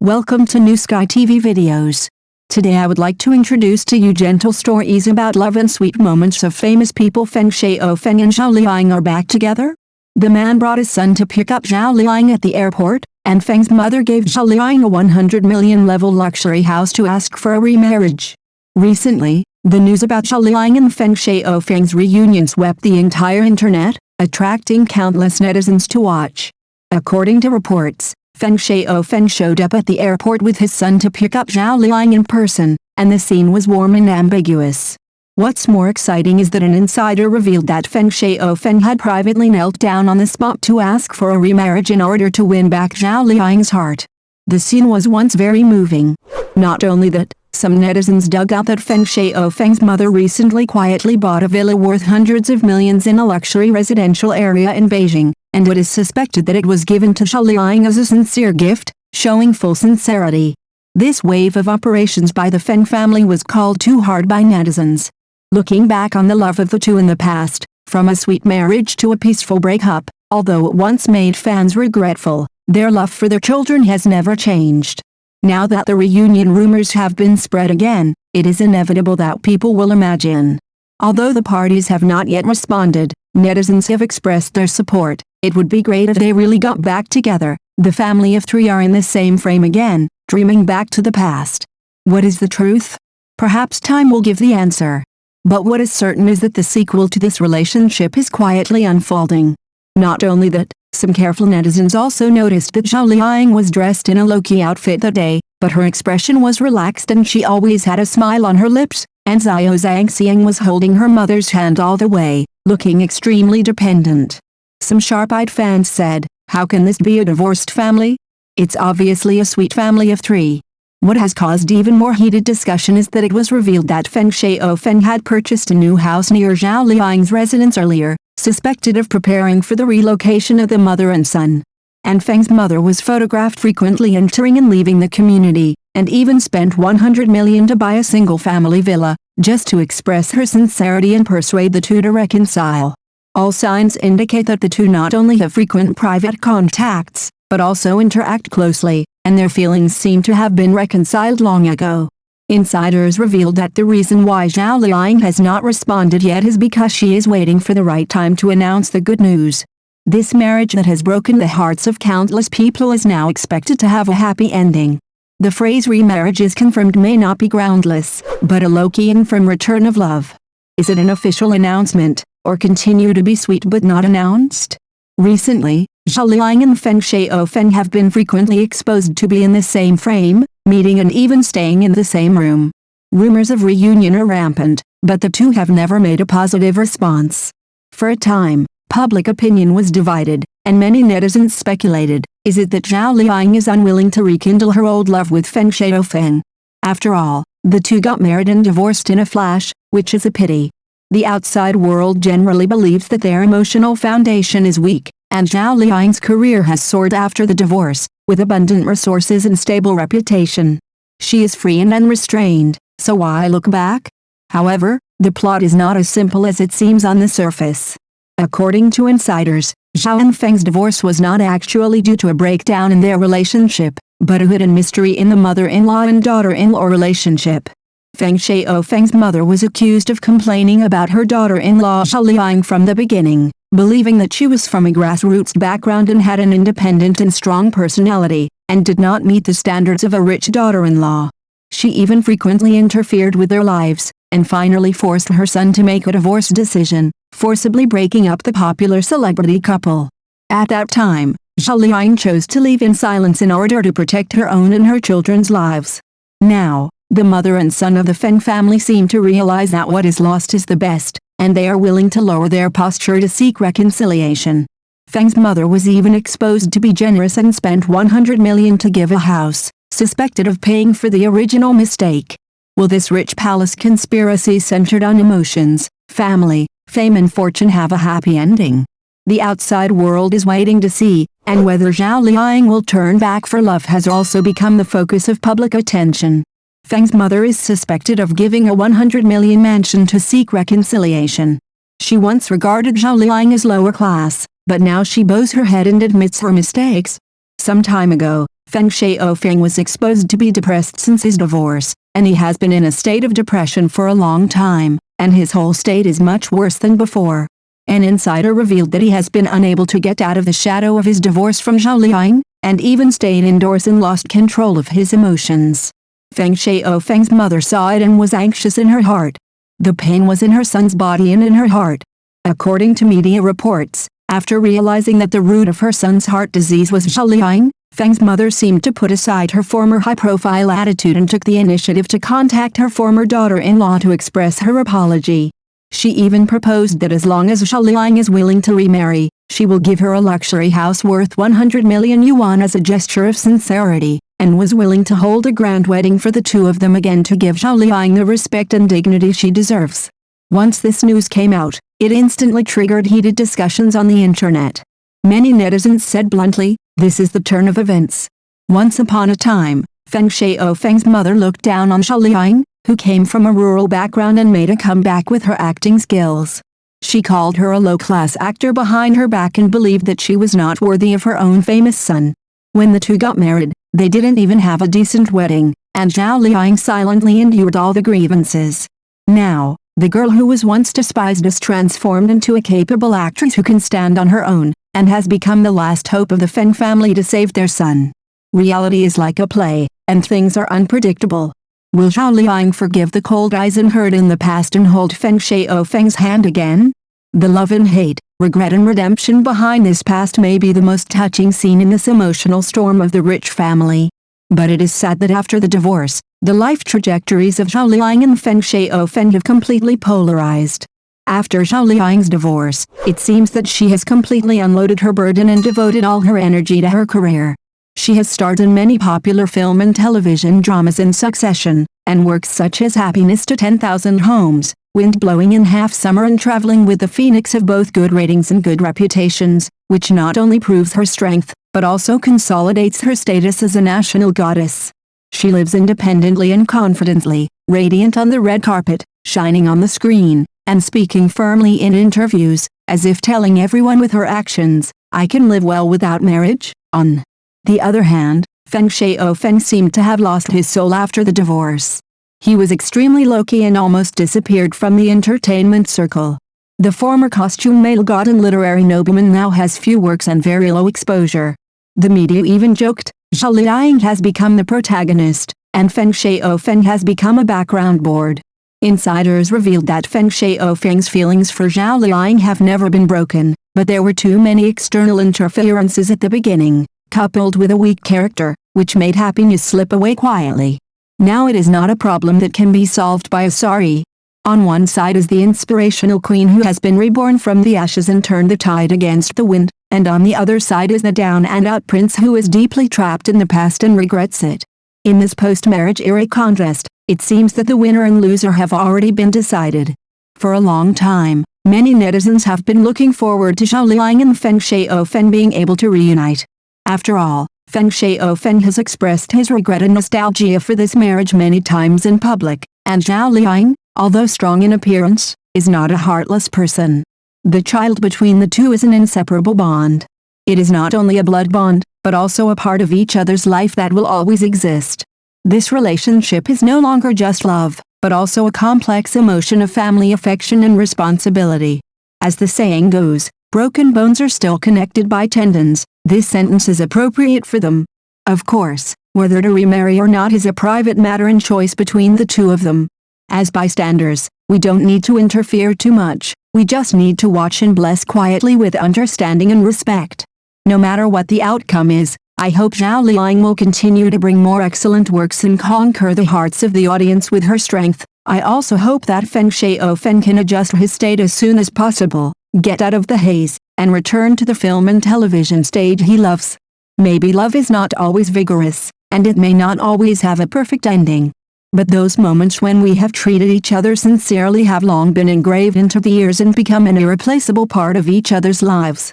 Welcome to New Sky TV videos. Today I would like to introduce to you gentle stories about love and sweet moments of famous people. Feng Shaofeng and Zhao Liying are back together. The man brought his son to pick up Zhao Liying at the airport, and Feng's mother gave Zhao Liying a 100 million level luxury house to ask for a remarriage. Recently, the news about Zhao Liying and Feng Shaofeng's reunion swept the entire internet, attracting countless netizens to watch. According to reports, Feng Shaofeng showed up at the airport with his son to pick up Zhao Liying in person, and the scene was warm and ambiguous. What's more exciting is that an insider revealed that Feng Shaofeng had privately knelt down on the spot to ask for a remarriage in order to win back Zhao Liying's heart. The scene was once very moving. Not only that, some netizens dug out that Feng Shaofeng's mother recently quietly bought a villa worth hundreds of millions in a luxury residential area in Beijing, and it is suspected that it was given to Zhao Liying as a sincere gift, showing full sincerity. This wave of operations by the Feng family was called too hard by netizens. Looking back on the love of the two in the past, from a sweet marriage to a peaceful breakup, although it once made fans regretful, their love for their children has never changed. Now that the reunion rumors have been spread again, it is inevitable that people will imagine. Although the parties have not yet responded, netizens have expressed their support. It would be great if they really got back together. The family of three are in the same frame again, dreaming back to the past. What is the truth? Perhaps time will give the answer. But what is certain is that the sequel to this relationship is quietly unfolding. Not only that, some careful netizens also noticed that Zhao Liying was dressed in a low-key outfit that day, but her expression was relaxed and she always had a smile on her lips, and Zhao Zhangxiang was holding her mother's hand all the way, looking extremely dependent. Some sharp-eyed fans said, "How can this be a divorced family? It's obviously a sweet family of three." What has caused even more heated discussion is that it was revealed that Feng Shaofeng had purchased a new house near Zhao Liying's residence earlier, suspected of preparing for the relocation of the mother and son. And Feng's mother was photographed frequently entering and leaving the community, and even spent 100 million to buy a single-family villa, just to express her sincerity and persuade the two to reconcile. All signs indicate that the two not only have frequent private contacts, but also interact closely, and their feelings seem to have been reconciled long ago. Insiders revealed that the reason why Zhao Liying has not responded yet is because she is waiting for the right time to announce the good news. This marriage that has broken the hearts of countless people is now expected to have a happy ending. The phrase remarriage is confirmed may not be groundless, but a low-key and firm return of love. Is it an official announcement, or continue to be sweet but not announced? Recently, Zhao Liying and Feng Shaofeng have been frequently exposed to be in the same frame, meeting and even staying in the same room. Rumors of reunion are rampant, but the two have never made a positive response. For a time, public opinion was divided, and many netizens speculated, is it that Zhao Liying is unwilling to rekindle her old love with Feng Shaofeng? After all, the two got married and divorced in a flash, which is a pity. The outside world generally believes that their emotional foundation is weak, and Zhao Liying's career has soared after the divorce, with abundant resources and stable reputation. She is free and unrestrained, so why look back? However, the plot is not as simple as it seems on the surface. According to insiders, Zhao and Feng's divorce was not actually due to a breakdown in their relationship, but a hidden mystery in the mother-in-law and daughter-in-law relationship. Feng Shaofeng's mother was accused of complaining about her daughter-in-law Zhao Liying from the beginning, believing that she was from a grassroots background and had an independent and strong personality, and did not meet the standards of a rich daughter-in-law. She even frequently interfered with their lives, and finally forced her son to make a divorce decision, forcibly breaking up the popular celebrity couple. At that time, Zhao Liying chose to leave in silence in order to protect her own and her children's lives. Now, the mother and son of the Feng family seem to realize that what is lost is the best, and they are willing to lower their posture to seek reconciliation. Feng's mother was even exposed to be generous and spent 100 million to give a house, suspected of paying for the original mistake. Will this rich palace conspiracy centered on emotions, family, fame and fortune have a happy ending? The outside world is waiting to see, and whether Zhao Liying will turn back for love has also become the focus of public attention. Feng's mother is suspected of giving a 100 million mansion to seek reconciliation. She once regarded Zhao Liying as lower class, but now she bows her head and admits her mistakes. Some time ago, Feng Shaofeng was exposed to be depressed since his divorce, and he has been in a state of depression for a long time, and his whole state is much worse than before. An insider revealed that he has been unable to get out of the shadow of his divorce from Zhao Liying, and even stayed indoors and lost control of his emotions. Feng Shaofeng's mother saw it and was anxious in her heart. The pain was in her son's body and in her heart. According to media reports, after realizing that the root of her son's heart disease was Zhao Liying, Feng's mother seemed to put aside her former high-profile attitude and took the initiative to contact her former daughter-in-law to express her apology. She even proposed that as long as Zhao Liying is willing to remarry, she will give her a luxury house worth 100 million yuan as a gesture of sincerity, and was willing to hold a grand wedding for the two of them again to give Zhao Liying the respect and dignity she deserves. Once this news came out, it instantly triggered heated discussions on the internet. Many netizens said bluntly, "This is the turn of events." Once upon a time, Feng Shaofeng's mother looked down on Zhao Liying, who came from a rural background and made a comeback with her acting skills. She called her a low-class actor behind her back and believed that she was not worthy of her own famous son. When the two got married, they didn't even have a decent wedding, and Zhao Liying silently endured all the grievances. Now, the girl who was once despised is transformed into a capable actress who can stand on her own, and has become the last hope of the Feng family to save their son. Reality is like a play, and things are unpredictable. Will Zhao Liying forgive the cold eyes and hurt in the past and hold Feng Shaofeng's hand again? The love and hate, regret and redemption behind this past may be the most touching scene in this emotional storm of the rich family. But it is sad that after the divorce, the life trajectories of Zhao Liying and Feng Shaofeng have completely polarized. After Zhao Liying's divorce, it seems that she has completely unloaded her burden and devoted all her energy to her career. She has starred in many popular film and television dramas in succession, and works such as Happiness to 10,000 Homes, Wind Blowing in Half Summer and Traveling with the Phoenix have both good ratings and good reputations, which not only proves her strength, but also consolidates her status as a national goddess. She lives independently and confidently, radiant on the red carpet, shining on the screen, and speaking firmly in interviews, as if telling everyone with her actions, "I can live well without marriage." On the other hand, Feng Shaofeng seemed to have lost his soul after the divorce. He was extremely low-key and almost disappeared from the entertainment circle. The former costume male god and literary nobleman now has few works and very low exposure. The media even joked, Zhao Liying has become the protagonist, and Feng Shaofeng has become a background board. Insiders revealed that Feng Shaofeng's feelings for Zhao Liying have never been broken, but there were too many external interferences at the beginning, coupled with a weak character, which made happiness slip away quietly. Now it is not a problem that can be solved by a sorry. On one side is the inspirational queen who has been reborn from the ashes and turned the tide against the wind, and on the other side is the down-and-out prince who is deeply trapped in the past and regrets it. In this post-marriage era contest, it seems that the winner and loser have already been decided. For a long time, many netizens have been looking forward to Zhao Liying and Feng Shaofeng being able to reunite. After all, Feng Shaofeng has expressed his regret and nostalgia for this marriage many times in public, and Zhao Liying, although strong in appearance, is not a heartless person. The child between the two is an inseparable bond. It is not only a blood bond, but also a part of each other's life that will always exist. This relationship is no longer just love, but also a complex emotion of family affection and responsibility. As the saying goes, broken bones are still connected by tendons. This sentence is appropriate for them. Of course, whether to remarry or not is a private matter and choice between the two of them. As bystanders, we don't need to interfere too much, we just need to watch and bless quietly with understanding and respect. No matter what the outcome is, I hope Zhao Liying will continue to bring more excellent works and conquer the hearts of the audience with her strength. I also hope that Feng Shaofeng can adjust his state as soon as possible, get out of the haze, and return to the film and television stage he loves. Maybe love is not always vigorous, and it may not always have a perfect ending. But those moments when we have treated each other sincerely have long been engraved into the ears and become an irreplaceable part of each other's lives.